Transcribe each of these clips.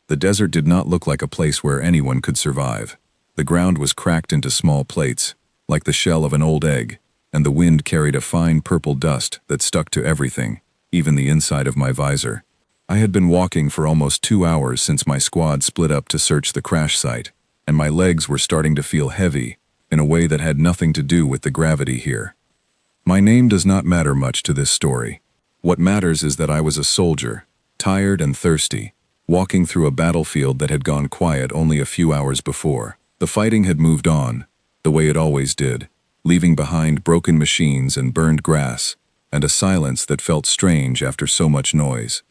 The desert did not look like a place where anyone could survive. The ground was cracked into small plates, like the shell of an old egg, and the wind carried a fine purple dust that stuck to everything, even the inside of my visor. I had been walking for almost 2 hours since my squad split up to search the crash site, and my legs were starting to feel heavy in a way that had nothing to do with the gravity here. My name does not matter much to this story. What matters is that I was a soldier, tired and thirsty, walking through a battlefield that had gone quiet only a few hours before. The fighting had moved on, the way it always did, leaving behind broken machines and burned grass, and a silence that felt strange after so much noise.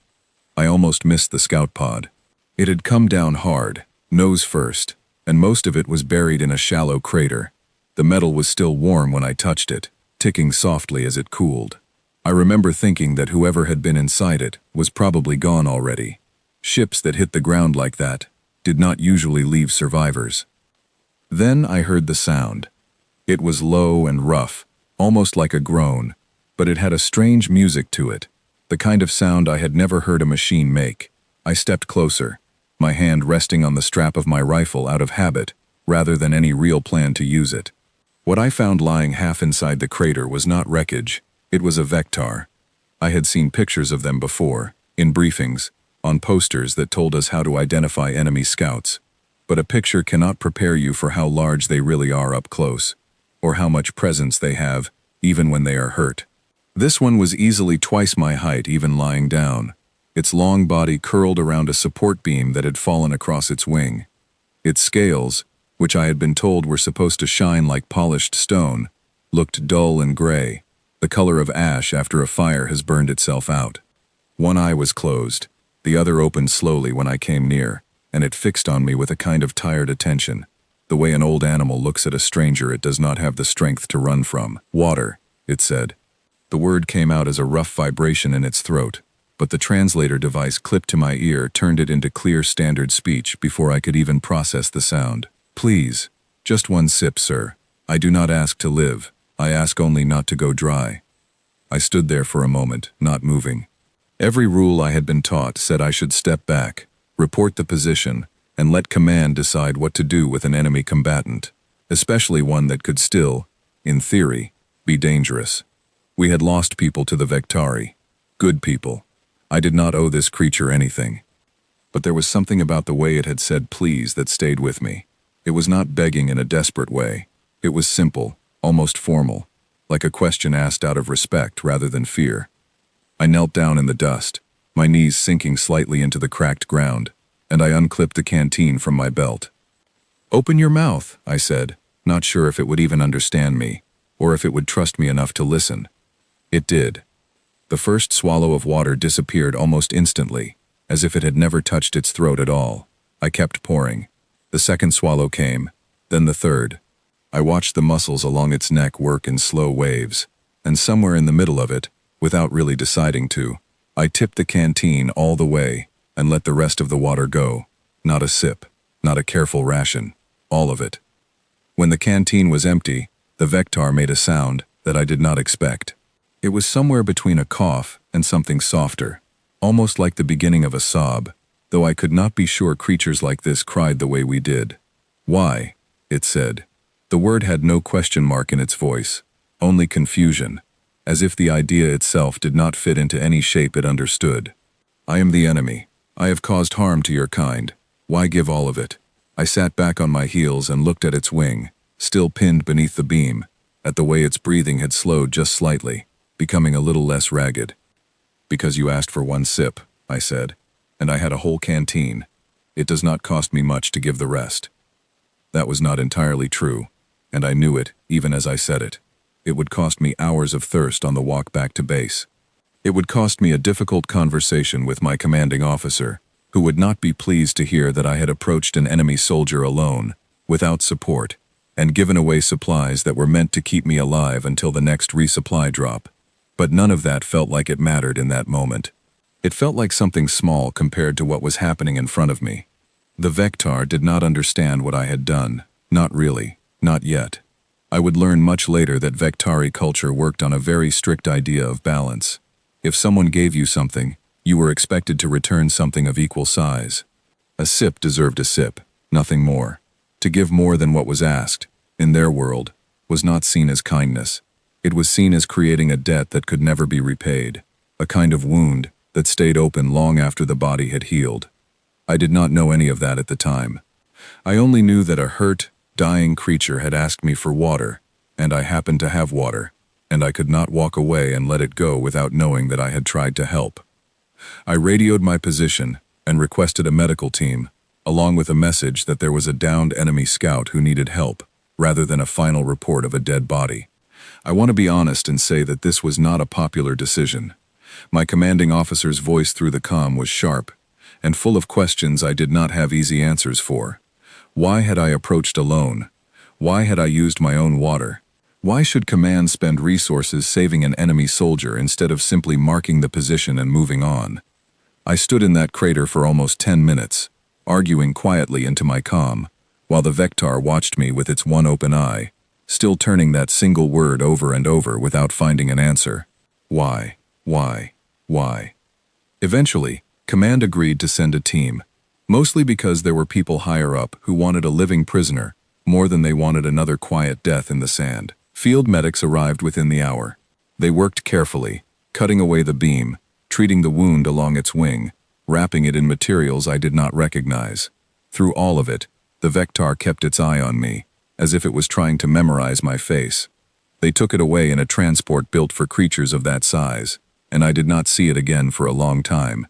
I almost missed the scout pod. It had come down hard, nose first, and most of it was buried in a shallow crater. The metal was still warm when I touched it, ticking softly as it cooled. I remember thinking that whoever had been inside it was probably gone already. Ships that hit the ground like that did not usually leave survivors. Then I heard the sound. It was low and rough, almost like a groan, but it had a strange music to it, the kind of sound I had never heard a machine make. I stepped closer, my hand resting on the strap of my rifle out of habit, rather than any real plan to use it. What I found lying half inside the crater was not wreckage, it was a Vectar. I had seen pictures of them before, in briefings, on posters that told us how to identify enemy scouts. But a picture cannot prepare you for how large they really are up close, or how much presence they have, even when they are hurt. This one was easily twice my height even lying down, its long body curled around a support beam that had fallen across its wing. Its scales, which I had been told were supposed to shine like polished stone, looked dull and gray, the color of ash after a fire has burned itself out. One eye was closed, the other opened slowly when I came near, and it fixed on me with a kind of tired attention, the way an old animal looks at a stranger it does not have the strength to run from. "Water," it said. The word came out as a rough vibration in its throat, but the translator device clipped to my ear turned it into clear standard speech before I could even process the sound. "Please, just one sip, sir. I do not ask to live, I ask only not to go dry." I stood there for a moment, not moving. Every rule I had been taught said I should step back, report the position, and let command decide what to do with an enemy combatant, especially one that could still, in theory, be dangerous. We had lost people to the Vectari, good people. I did not owe this creature anything. But there was something about the way it had said please that stayed with me. It was not begging in a desperate way. It was simple, almost formal, like a question asked out of respect rather than fear. I knelt down in the dust, my knees sinking slightly into the cracked ground, and I unclipped the canteen from my belt. "Open your mouth," I said, not sure if it would even understand me, or if it would trust me enough to listen. It did. The first swallow of water disappeared almost instantly, as if it had never touched its throat at all. I kept pouring. The second swallow came, then the third. I watched the muscles along its neck work in slow waves, and somewhere in the middle of it, without really deciding to, I tipped the canteen all the way and let the rest of the water go. Not a sip, not a careful ration, all of it. When the canteen was empty, the Vectar made a sound that I did not expect. It was somewhere between a cough and something softer, almost like the beginning of a sob, though I could not be sure creatures like this cried the way we did. "Why?" it said. The word had no question mark in its voice, only confusion, as if the idea itself did not fit into any shape it understood. "I am the enemy. I have caused harm to your kind. Why give all of it?" I sat back on my heels and looked at its wing, still pinned beneath the beam, at the way its breathing had slowed just slightly, becoming a little less ragged. "Because you asked for one sip," I said, "and I had a whole canteen. It does not cost me much to give the rest." That was not entirely true, and I knew it even as I said it. It would cost me hours of thirst on the walk back to base. It would cost me a difficult conversation with my commanding officer, who would not be pleased to hear that I had approached an enemy soldier alone, without support, and given away supplies that were meant to keep me alive until the next resupply drop. But none of that felt like it mattered in that moment. It felt like something small compared to what was happening in front of me. The Vectar did not understand what I had done, not really, not yet. I would learn much later that Vectari culture worked on a very strict idea of balance. If someone gave you something, you were expected to return something of equal size. A sip deserved a sip, nothing more. To give more than what was asked, in their world, was not seen as kindness. It was seen as creating a debt that could never be repaid, a kind of wound that stayed open long after the body had healed. I did not know any of that at the time. I only knew that a hurt, dying creature had asked me for water, and I happened to have water, and I could not walk away and let it go without knowing that I had tried to help. I radioed my position and requested a medical team, along with a message that there was a downed enemy scout who needed help, rather than a final report of a dead body. I want to be honest and say that this was not a popular decision. My commanding officer's voice through the comm was sharp, and full of questions I did not have easy answers for. Why had I approached alone? Why had I used my own water? Why should command spend resources saving an enemy soldier instead of simply marking the position and moving on? I stood in that crater for almost 10 minutes, arguing quietly into my comm, while the Vectar watched me with its one open eye, still turning that single word over and over without finding an answer. Why? Why? Why? Eventually, command agreed to send a team, mostly because there were people higher up who wanted a living prisoner more than they wanted another quiet death in the sand. Field medics arrived within the hour. They worked carefully, cutting away the beam, treating the wound along its wing, wrapping it in materials I did not recognize. Through all of it, the Vectar kept its eye on me, as if it was trying to memorize my face. They took it away in a transport built for creatures of that size, and I did not see it again for a long time.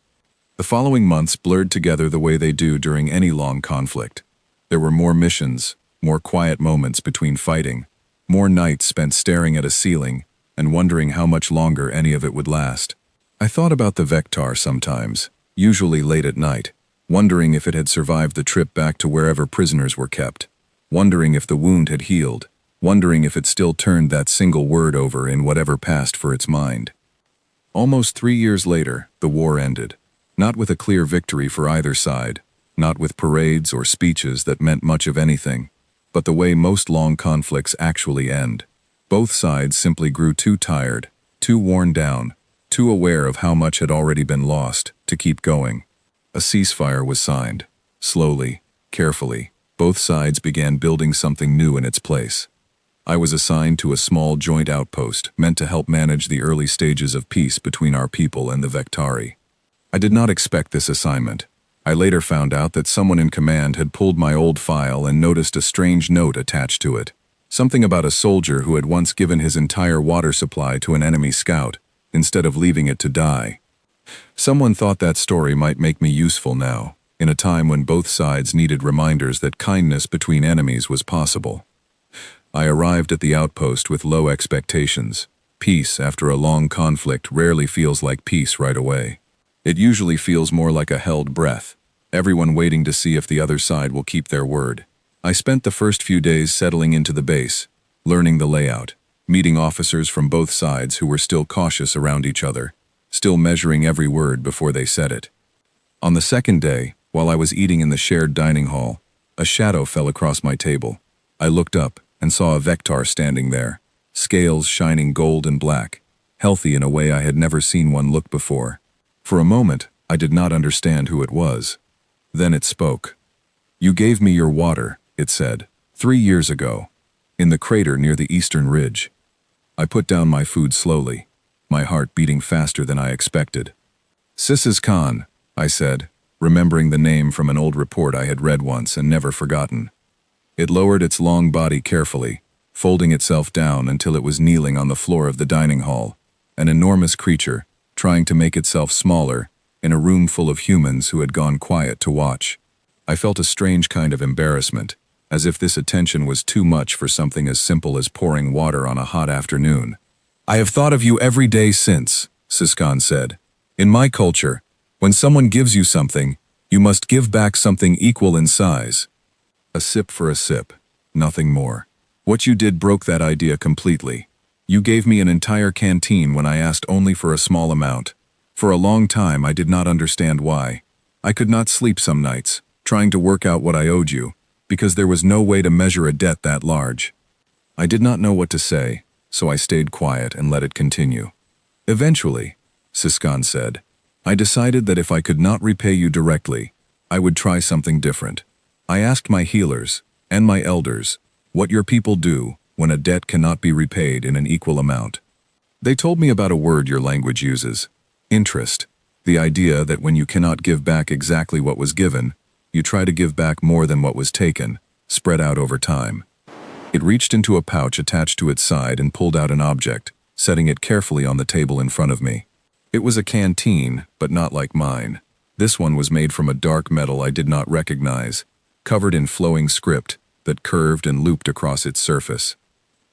The following months blurred together the way they do during any long conflict. There were more missions, more quiet moments between fighting, more nights spent staring at a ceiling and wondering how much longer any of it would last. I thought about the Vectar sometimes, usually late at night, wondering if it had survived the trip back to wherever prisoners were kept, wondering if the wound had healed, wondering if it still turned that single word over in whatever passed for its mind. Almost 3 years later, the war ended, not with a clear victory for either side, not with parades or speeches that meant much of anything, but the way most long conflicts actually end. Both sides simply grew too tired, too worn down, too aware of how much had already been lost to keep going. A ceasefire was signed. Slowly, carefully, both sides began building something new in its place. I was assigned to a small joint outpost meant to help manage the early stages of peace between our people and the Vectari. I did not expect this assignment. I later found out that someone in command had pulled my old file and noticed a strange note attached to it. Something about a soldier who had once given his entire water supply to an enemy scout, instead of leaving it to die. Someone thought that story might make me useful now, in a time when both sides needed reminders that kindness between enemies was possible. I arrived at the outpost with low expectations. Peace after a long conflict rarely feels like peace right away. It usually feels more like a held breath, everyone waiting to see if the other side will keep their word. I spent the first few days settling into the base, learning the layout, meeting officers from both sides who were still cautious around each other, still measuring every word before they said it. On the second day, while I was eating in the shared dining hall, a shadow fell across my table. I looked up and saw a Vectar standing there, scales shining gold and black, healthy in a way I had never seen one look before. For a moment, I did not understand who it was. Then it spoke. "You gave me your water," it said, 3 years ago, in the crater near the eastern ridge. I put down my food slowly, my heart beating faster than I expected. "Sis's Khan," I said, remembering the name from an old report I had read once and never forgotten. It lowered its long body carefully, folding itself down until it was kneeling on the floor of the dining hall, an enormous creature, trying to make itself smaller, in a room full of humans who had gone quiet to watch. I felt a strange kind of embarrassment, as if this attention was too much for something as simple as pouring water on a hot afternoon. "I have thought of you every day since," Siskan said. "In my culture, when someone gives you something, you must give back something equal in size." A sip for a sip, nothing more. What you did broke that idea completely. You gave me an entire canteen when I asked only for a small amount. For a long time I did not understand why. I could not sleep some nights, trying to work out what I owed you, because there was no way to measure a debt that large. I did not know what to say, so I stayed quiet and let it continue. "Eventually," Siskan said, "I decided that if I could not repay you directly, I would try something different. I asked my healers and my elders what your people do when a debt cannot be repaid in an equal amount. They told me about a word your language uses: interest. The idea that when you cannot give back exactly what was given, you try to give back more than what was taken, spread out over time. It reached into a pouch attached to its side and pulled out an object, setting it carefully on the table in front of me. It was a canteen, but not like mine. This one was made from a dark metal I did not recognize, covered in flowing script that curved and looped across its surface.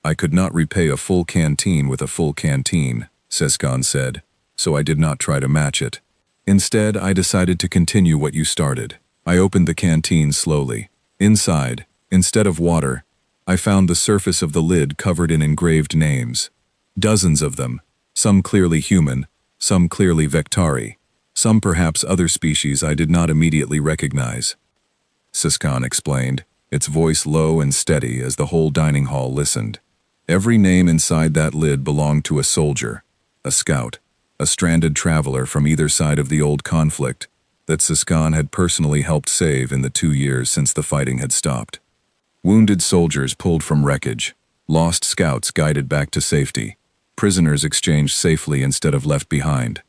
I could not repay a full canteen with a full canteen, Siskan said, so I did not try to match it. Instead, I decided to continue what you started. I opened the canteen slowly. Inside, instead of water, I found the surface of the lid covered in engraved names. Dozens of them, some clearly human, some clearly Vektari, some perhaps other species I did not immediately recognize. Siskan explained, its voice low and steady as the whole dining hall listened. Every name inside that lid belonged to a soldier, a scout, a stranded traveler from either side of the old conflict that Siskan had personally helped save in the 2 years since the fighting had stopped. Wounded soldiers pulled from wreckage, lost scouts guided back to safety, prisoners exchanged safely instead of left behind.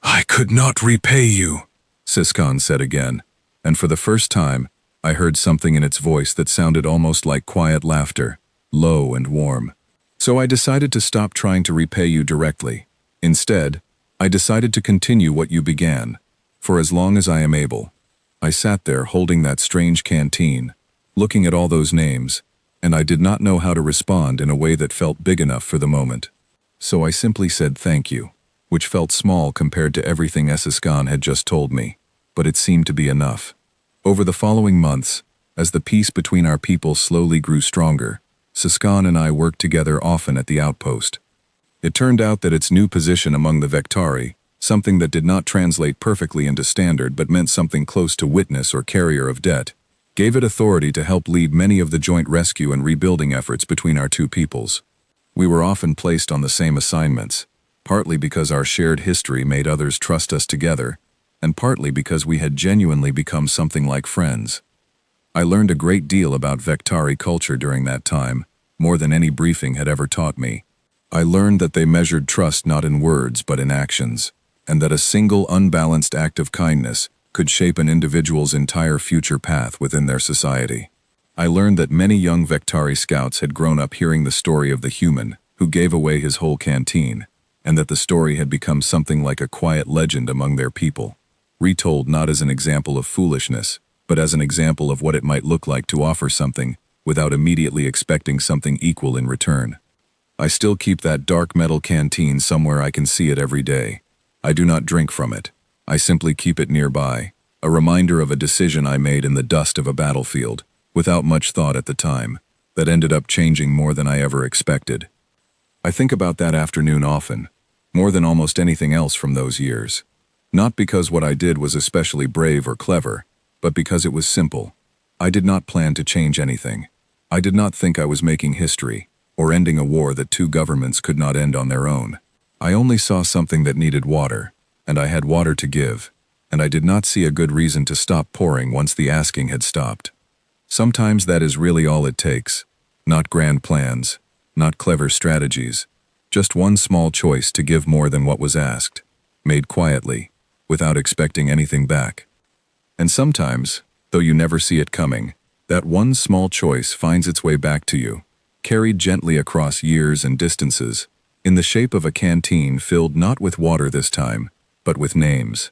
I could not repay you, Siskan said again, and for the first time, I heard something in its voice that sounded almost like quiet laughter, low and warm. So I decided to stop trying to repay you directly. Instead, I decided to continue what you began, for as long as I am able. I sat there holding that strange canteen, looking at all those names, and I did not know how to respond in a way that felt big enough for the moment. So I simply said thank you, which felt small compared to everything Siskan had just told me, but it seemed to be enough. Over the following months, as the peace between our people slowly grew stronger, Siskan and I worked together often at the outpost. It turned out that its new position among the Vektari, something that did not translate perfectly into standard but meant something close to witness or carrier of debt, gave it authority to help lead many of the joint rescue and rebuilding efforts between our two peoples. We were often placed on the same assignments, partly because our shared history made others trust us together, and partly because we had genuinely become something like friends. I learned a great deal about Vektari culture during that time, more than any briefing had ever taught me. I learned that they measured trust not in words but in actions, and that a single unbalanced act of kindness could shape an individual's entire future path within their society. I learned that many young Vektari scouts had grown up hearing the story of the human who gave away his whole canteen, and that the story had become something like a quiet legend among their people, retold not as an example of foolishness, but as an example of what it might look like to offer something without immediately expecting something equal in return. I still keep that dark metal canteen somewhere I can see it every day. I do not drink from it. I simply keep it nearby, a reminder of a decision I made in the dust of a battlefield, without much thought at the time, that ended up changing more than I ever expected. I think about that afternoon often, more than almost anything else from those years. Not because what I did was especially brave or clever, but because it was simple. I did not plan to change anything. I did not think I was making history, or ending a war that two governments could not end on their own. I only saw something that needed water, and I had water to give, and I did not see a good reason to stop pouring once the asking had stopped. Sometimes that is really all it takes. Not grand plans, not clever strategies, just one small choice to give more than what was asked, made quietly, without expecting anything back. And sometimes, though you never see it coming, that one small choice finds its way back to you, carried gently across years and distances, in the shape of a canteen filled not with water this time, but with names.